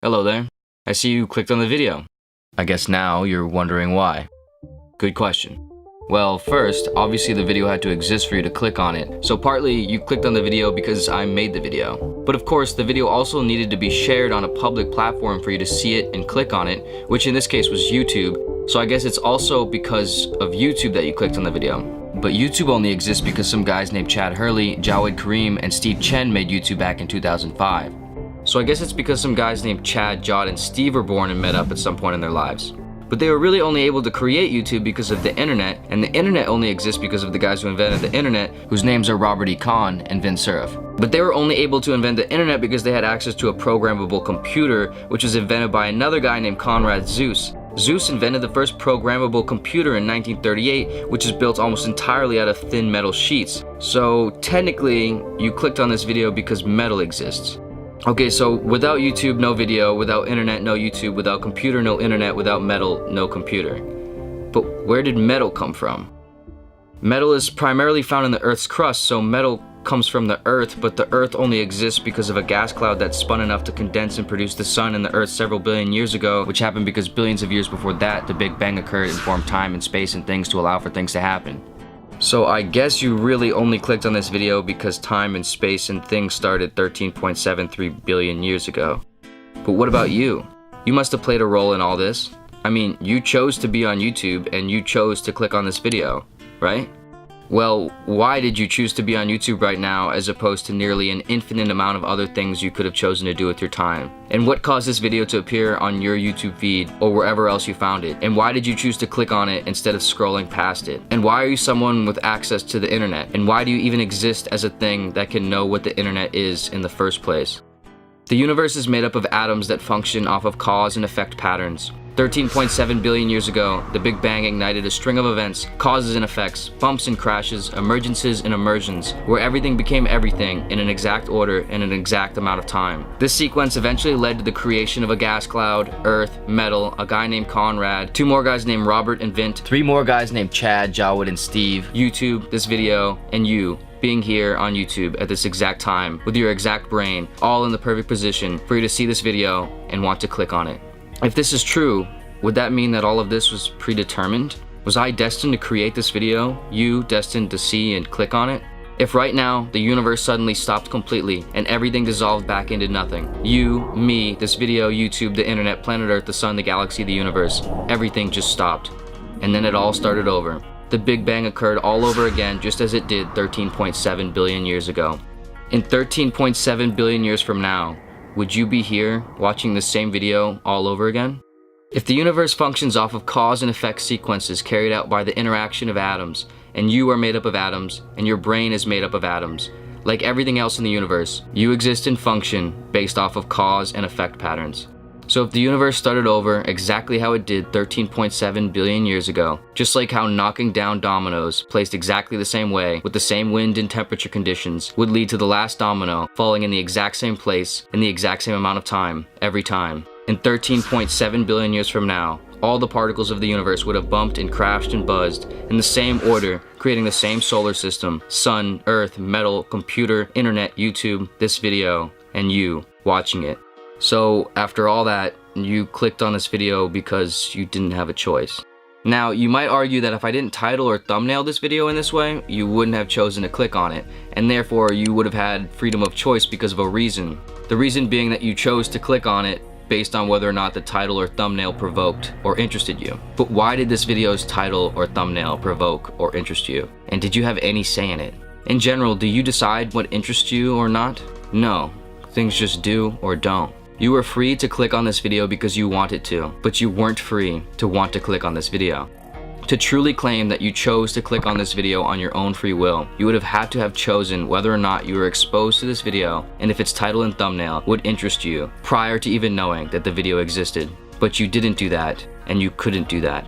Hello there. I see you clicked on the video. I guess now you're wondering why. Good question. Well, first, obviously the video had to exist for you to click on it. So partly you clicked on the video because I made the video. But of course, the video also needed to be shared on a public platform for you to see it and click on it, which in this case was YouTube. So I guess it's also because of YouTube that you clicked on the video. But YouTube only exists because some guys named Chad Hurley, Jawed Karim, and Steve Chen made YouTube back in 2005. So I guess it's because some guys named Chad, Jawed, and Steve were born and met up at some point in their lives. But they were really only able to create YouTube because of the internet, and the internet only exists because of the guys who invented the internet, whose names are Robert E. Kahn and Vint Cerf. But they were only able to invent the internet because they had access to a programmable computer, which was invented by another guy named Konrad Zuse. Zuse invented the first programmable computer in 1938, which is built almost entirely out of thin metal sheets. So technically, you clicked on this video because metal exists. Okay, so without YouTube, no video, without internet, no YouTube, without computer, no internet, without metal, no computer. But where did metal come from? Metal is primarily found in the Earth's crust, so metal comes from the Earth, but the Earth only exists because of a gas cloud that spun enough to condense and produce the sun and the Earth several billion years ago, which happened because billions of years before that, the Big Bang occurred and formed time and space and things to allow for things to happen. So I guess you really only clicked on this video because time and space and things started 13.73 billion years ago. But what about you? You must have played a role in all this. I mean, you chose to be on YouTube and you chose to click on this video, right? Well, why did you choose to be on YouTube right now as opposed to nearly an infinite amount of other things you could have chosen to do with your time? And what caused this video to appear on your YouTube feed or wherever else you found it? And why did you choose to click on it instead of scrolling past it? And why are you someone with access to the internet? And why do you even exist as a thing that can know what the internet is in the first place? The universe is made up of atoms that function off of cause and effect patterns. 13.7 billion years ago, the Big Bang ignited a string of events, causes and effects, bumps and crashes, emergences and immersions, where everything became everything in an exact order in an exact amount of time. This sequence eventually led to the creation of a gas cloud, Earth, metal, a guy named Konrad, two more guys named Robert and Vint, three more guys named Chad, Jawed, and Steve, YouTube, this video, and you being here on YouTube at this exact time with your exact brain, all in the perfect position for you to see this video and want to click on it. If this is true, would that mean that all of this was predetermined? Was I destined to create this video? You destined to see and click on it? If right now, the universe suddenly stopped completely and everything dissolved back into nothing, you, me, this video, YouTube, the internet, planet Earth, the sun, the galaxy, the universe, everything just stopped. And then it all started over. The Big Bang occurred all over again just as it did 13.7 billion years ago. In 13.7 billion years from now, would you be here watching the same video all over again? If the universe functions off of cause and effect sequences carried out by the interaction of atoms, and you are made up of atoms, and your brain is made up of atoms, like everything else in the universe, you exist and function based off of cause and effect patterns. So if the universe started over exactly how it did 13.7 billion years ago, just like how knocking down dominoes placed exactly the same way with the same wind and temperature conditions would lead to the last domino falling in the exact same place in the exact same amount of time, every time. In 13.7 billion years from now, all the particles of the universe would have bumped and crashed and buzzed in the same order, creating the same solar system, sun, earth, metal, computer, internet, YouTube, this video, and you watching it. So after all that, you clicked on this video because you didn't have a choice. Now, you might argue that if I didn't title or thumbnail this video in this way, you wouldn't have chosen to click on it, and therefore you would have had freedom of choice because of a reason. The reason being that you chose to click on it based on whether or not the title or thumbnail provoked or interested you. But why did this video's title or thumbnail provoke or interest you? And did you have any say in it? In general, do you decide what interests you or not? No, things just do or don't. You were free to click on this video because you wanted to, but you weren't free to want to click on this video. To truly claim that you chose to click on this video on your own free will, you would have had to have chosen whether or not you were exposed to this video and if its title and thumbnail would interest you prior to even knowing that the video existed. But you didn't do that, and you couldn't do that.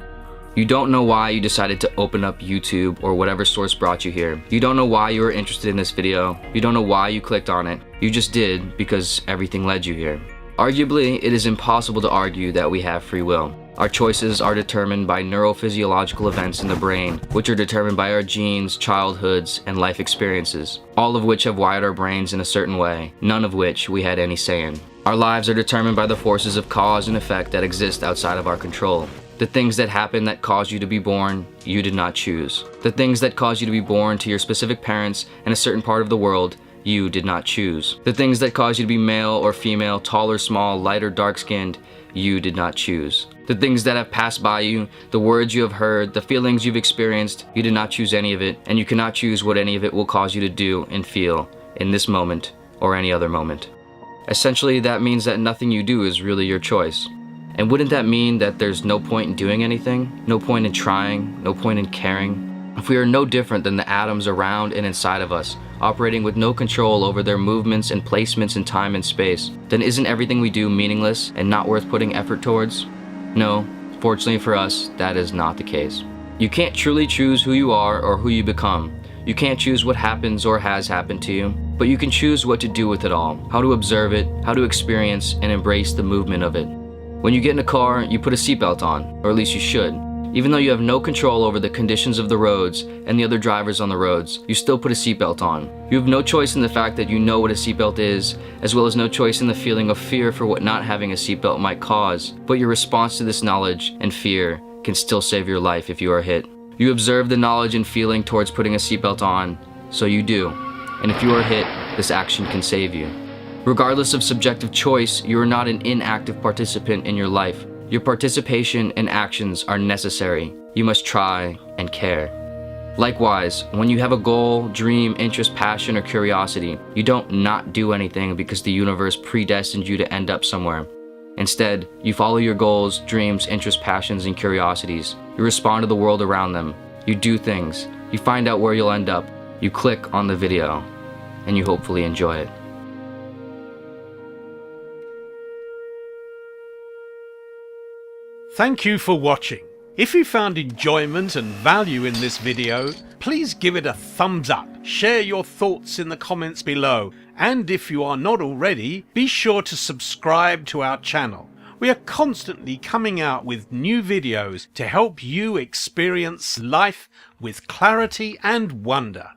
You don't know why you decided to open up YouTube or whatever source brought you here. You don't know why you were interested in this video. You don't know why you clicked on it. You just did because everything led you here. Arguably, it is impossible to argue that we have free will. Our choices are determined by neurophysiological events in the brain, which are determined by our genes, childhoods, and life experiences, all of which have wired our brains in a certain way, none of which we had any say in. Our lives are determined by the forces of cause and effect that exist outside of our control. The things that happen that cause you to be born, you did not choose. The things that cause you to be born to your specific parents in a certain part of the world, you did not choose. The things that cause you to be male or female, tall or small, light or dark-skinned, you did not choose. The things that have passed by you, the words you have heard, the feelings you've experienced, you did not choose any of it, and you cannot choose what any of it will cause you to do and feel in this moment or any other moment. Essentially, that means that nothing you do is really your choice. And wouldn't that mean that there's no point in doing anything? No point in trying? No point in caring? If we are no different than the atoms around and inside of us, operating with no control over their movements and placements in time and space, then isn't everything we do meaningless and not worth putting effort towards? No, fortunately for us, that is not the case. You can't truly choose who you are or who you become. You can't choose what happens or has happened to you, but you can choose what to do with it all, how to observe it, how to experience and embrace the movement of it. When you get in a car, you put a seatbelt on, or at least you should. Even though you have no control over the conditions of the roads and the other drivers on the roads, you still put a seatbelt on. You have no choice in the fact that you know what a seatbelt is, as well as no choice in the feeling of fear for what not having a seatbelt might cause, but your response to this knowledge and fear can still save your life if you are hit. You observe the knowledge and feeling towards putting a seatbelt on, so you do. And if you are hit, this action can save you. Regardless of subjective choice, you are not an inactive participant in your life. Your participation and actions are necessary. You must try and care. Likewise, when you have a goal, dream, interest, passion, or curiosity, you don't not do anything because the universe predestined you to end up somewhere. Instead, you follow your goals, dreams, interests, passions, and curiosities. You respond to the world around them. You do things. You find out where you'll end up. You click on the video, and you hopefully enjoy it. Thank you for watching. If you found enjoyment and value in this video, please give it a thumbs up, share your thoughts in the comments below, and if you are not already, be sure to subscribe to our channel. We are constantly coming out with new videos to help you experience life with clarity and wonder.